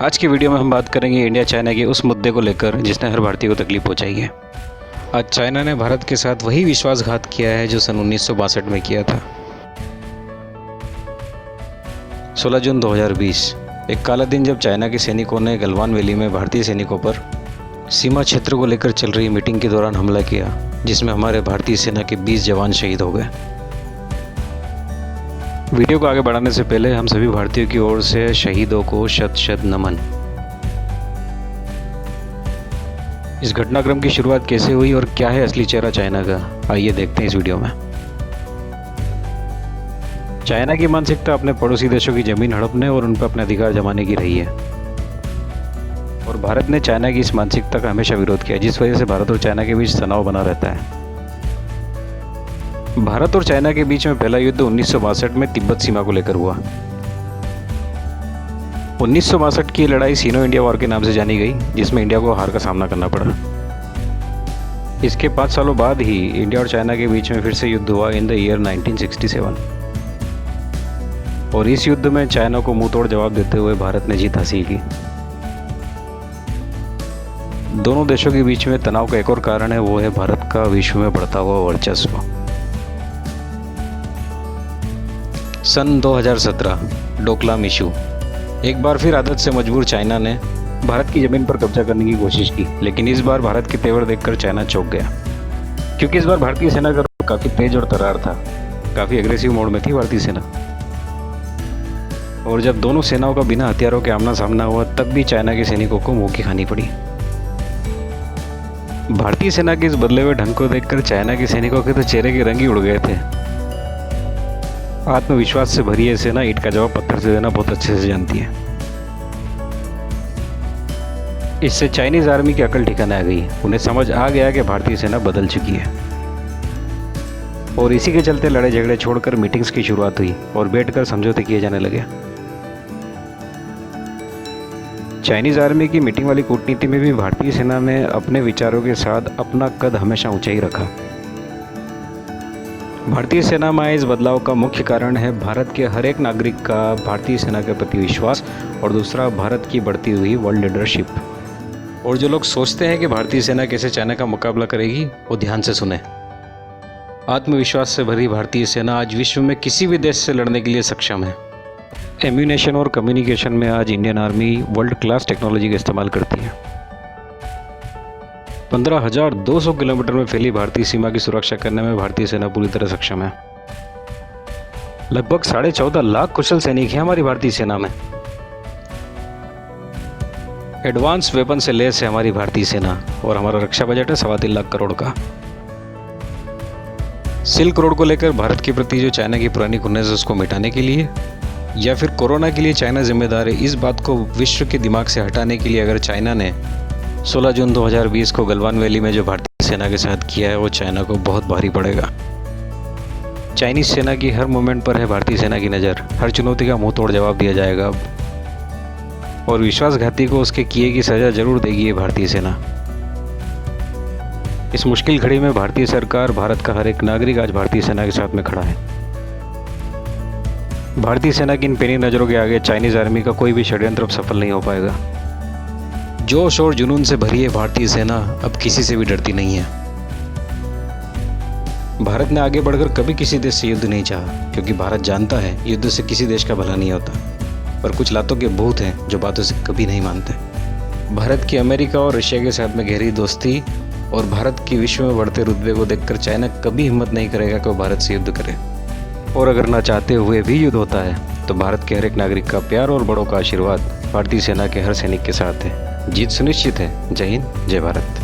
आज की वीडियो में हम बात करेंगे इंडिया चाइना के उस मुद्दे को लेकर जिसने हर भारतीय को तकलीफ पहुंचाई है। आज चाइना ने भारत के साथ वही विश्वासघात किया है जो सन 1962 में किया था। 16 जून 2020 एक काला दिन जब चाइना के सैनिकों ने गलवान वैली में भारतीय सैनिकों पर सीमा क्षेत्र को लेकर चल रही मीटिंग के दौरान हमला किया, जिसमें हमारे भारतीय सेना के 20 जवान शहीद हो गए। वीडियो को आगे बढ़ाने से पहले हम सभी भारतीयों की ओर से शहीदों को शत शत नमन। इस घटनाक्रम की शुरुआत कैसे हुई और क्या है असली चेहरा चाइना का, आइए देखते हैं इस वीडियो में। चाइना की मानसिकता अपने पड़ोसी देशों की जमीन हड़पने और उन पर अपने अधिकार जमाने की रही है, और भारत ने चाइना की इस मानसिकता का हमेशा विरोध किया, जिस वजह से भारत और चाइना के बीच तनाव बना रहता है। भारत और चाइना के बीच में पहला युद्ध 1962 में तिब्बत सीमा को लेकर हुआ। 1962 की लड़ाई सिनो इंडिया वॉर के नाम से जानी गई, जिसमें इंडिया को हार का सामना करना पड़ा। इसके 5 सालों बाद ही इंडिया और चाइना के बीच में फिर से युद्ध हुआ इन द ईयर 1967, और इस युद्ध में चाइना को मुंह तोड़ जवाब देते हुए भारत ने जीत हासिल की। दोनों देशों के बीच में तनाव का एक और कारण है, वो है भारत का विश्व में बढ़ता हुआ वर्चस्व। सन 2017 डोकलाम इशू। एक बार फिर आदत से मजबूर चाइना ने भारत की ज़मीन पर कब्जा करने की कोशिश की, लेकिन इस बार भारत के तेवर देखकर चाइना चौंक गया, क्योंकि इस बार भारतीय सेना का रुख काफ़ी तेज और तरार था। काफ़ी एग्रेसिव मोड में थी भारतीय सेना, और जब दोनों सेनाओं का बिना हथियारों के आमना सामना हुआ, तब भी चाइना के सैनिकों को मुँह की खानी पड़ी। भारतीय सेना के इस बदले हुए ढंग को देखकर चाइना के सैनिकों के तो चेहरे के रंग ही उड़ गए थे। आत्मविश्वास से भरी ये सेना ईंट का जवाब पत्थर से देना बहुत अच्छे से जानती है। इससे चाइनीज आर्मी की अकल ठिकाने आ गई। उन्हें समझ आ गया कि भारतीय सेना बदल चुकी है, और इसी के चलते लड़ाई झगड़े छोड़कर मीटिंग्स की शुरुआत हुई और बैठकर समझौते किए जाने लगे। चाइनीज आर्मी की मीटिंग वाली कूटनीति में भी भारतीय सेना ने अपने विचारों के साथ अपना कद हमेशा ऊंचा ही रखा। भारतीय सेना में इस बदलाव का मुख्य कारण है भारत के हर एक नागरिक का भारतीय सेना के प्रति विश्वास, और दूसरा भारत की बढ़ती हुई वर्ल्ड लीडरशिप। और जो लोग सोचते हैं कि भारतीय सेना कैसे चाइना का मुकाबला करेगी, वो ध्यान से सुने। आत्मविश्वास से भरी भारतीय सेना आज विश्व में किसी भी देश से लड़ने के लिए सक्षम है। एम्यूनेशन और कम्युनिकेशन में आज Indian army world class technology का इस्तेमाल करती है। 15,200 किलोमीटर में फैली भारतीय सीमा की सुरक्षा करने में भारतीय सेना पूरी तरह सक्षम है। लगभग 14.5 लाख कुशल सैनिक हैं हमारी भारतीय सेना में। एडवांस वेपन से लैस है हमारी भारतीय सेना, और हमारा रक्षा बजट है 3.25 लाख करोड़ का। सिल्क रोड को लेकर भारत के प्रति जो चाइना की पुरानी खुन्नस है, उसको मिटाने के लिए या फिर कोरोना के लिए चाइना जिम्मेदार है, इस बात को विश्व के दिमाग से हटाने के लिए अगर चाइना ने 16 जून 2020 को गलवान वैली में जो भारतीय सेना के साथ किया है, वो चाइना को बहुत भारी पड़ेगा। चाइनीज सेना की हर मूवमेंट पर है भारतीय सेना की नज़र। हर चुनौती का मुंह तोड़ जवाब दिया जाएगा अब, और विश्वासघाती को उसके किए की सज़ा जरूर देगी ये भारतीय सेना। इस मुश्किल घड़ी में भारतीय सरकार, भारत का हर एक नागरिक आज भारतीय सेना के साथ में खड़ा है। भारतीय सेना की इन पैनी नज़रों के आगे चाइनीज आर्मी का कोई भी षड्यंत्र अब सफल नहीं हो पाएगा। जोश और जुनून से भरी है भारतीय सेना अब किसी से भी डरती नहीं है। भारत ने आगे बढ़कर कभी किसी देश से युद्ध नहीं चाहा, क्योंकि भारत जानता है युद्ध से किसी देश का भला नहीं होता। पर कुछ लातों के भूत हैं जो बातों से कभी नहीं मानते। भारत की अमेरिका और रशिया के साथ में गहरी दोस्ती और भारत की विश्व में बढ़ते रुतबे को देखकर चाइना कभी हिम्मत नहीं करेगा कि वो भारत से युद्ध करे। और अगर ना चाहते हुए भी युद्ध होता है, तो भारत के हर एक नागरिक का प्यार और बड़ों का आशीर्वाद भारतीय सेना के हर सैनिक के साथ है। जीत सुनिश्चित है। जय हिंद, जय भारत।